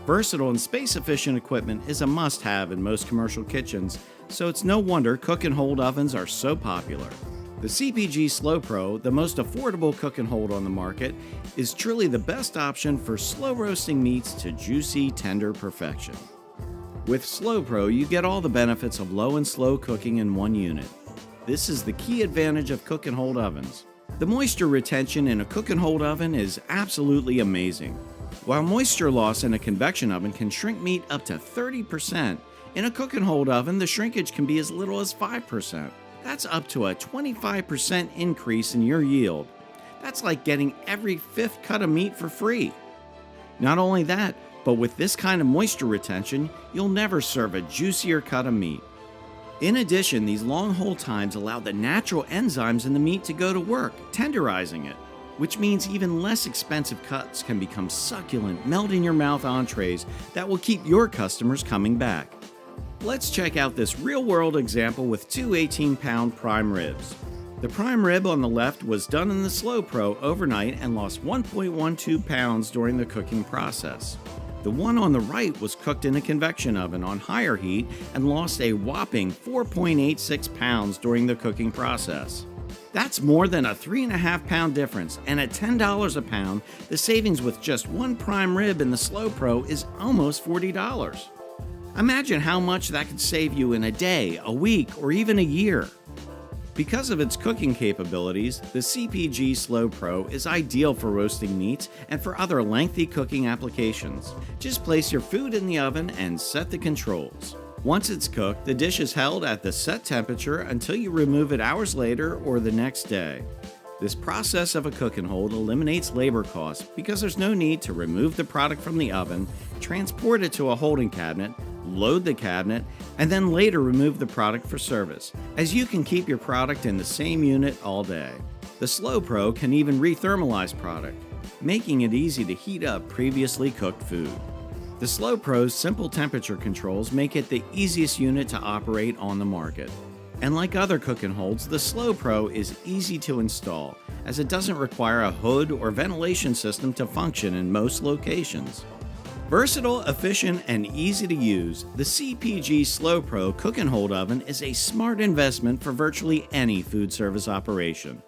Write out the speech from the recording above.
Versatile and space-efficient equipment is a must-have in most commercial kitchens, so it's no wonder cook and hold ovens are so popular. The CPG SlowPro, the most affordable cook and hold on the market, is truly the best option for slow roasting meats to juicy, tender perfection. With SlowPro, you get all the benefits of low and slow cooking in one unit. This is the key advantage of cook and hold ovens. The moisture retention in a cook and hold oven is absolutely amazing. While moisture loss in a convection oven can shrink meat up to 30%, in a cook and hold oven the shrinkage can be as little as 5%. That's up to a 25% increase in your yield. That's like getting every fifth cut of meat for free. Not only that, but with this kind of moisture retention, you'll never serve a juicier cut of meat. In addition, these long hold times allow the natural enzymes in the meat to go to work, tenderizing it, which means even less expensive cuts can become succulent, melt-in-your-mouth entrees that will keep your customers coming back. Let's check out this real-world example with two 18-pound prime ribs. The prime rib on the left was done in the SlowPro overnight and lost 1.12 pounds during the cooking process. The one on the right was cooked in a convection oven on higher heat and lost a whopping 4.86 pounds during the cooking process. That's more than a 3.5 pound difference, and at $10 a pound, the savings with just one prime rib in the SlowPro is almost $40. Imagine how much that could save you in a day, a week, or even a year. Because of its cooking capabilities, the CPG SlowPro is ideal for roasting meats and for other lengthy cooking applications. Just place your food in the oven and set the controls. Once it's cooked, the dish is held at the set temperature until you remove it hours later or the next day. This process of a cook and hold eliminates labor costs because there's no need to remove the product from the oven, transport it to a holding cabinet, load the cabinet, and then later remove the product for service, as you can keep your product in the same unit all day. The SlowPro can even rethermalize product, making it easy to heat up previously cooked food. The SlowPro's simple temperature controls make it the easiest unit to operate on the market. And like other cook and holds, the SlowPro is easy to install, as it doesn't require a hood or ventilation system to function in most locations. Versatile, efficient, and easy to use, the CPG SlowPro cook and hold oven is a smart investment for virtually any food service operation.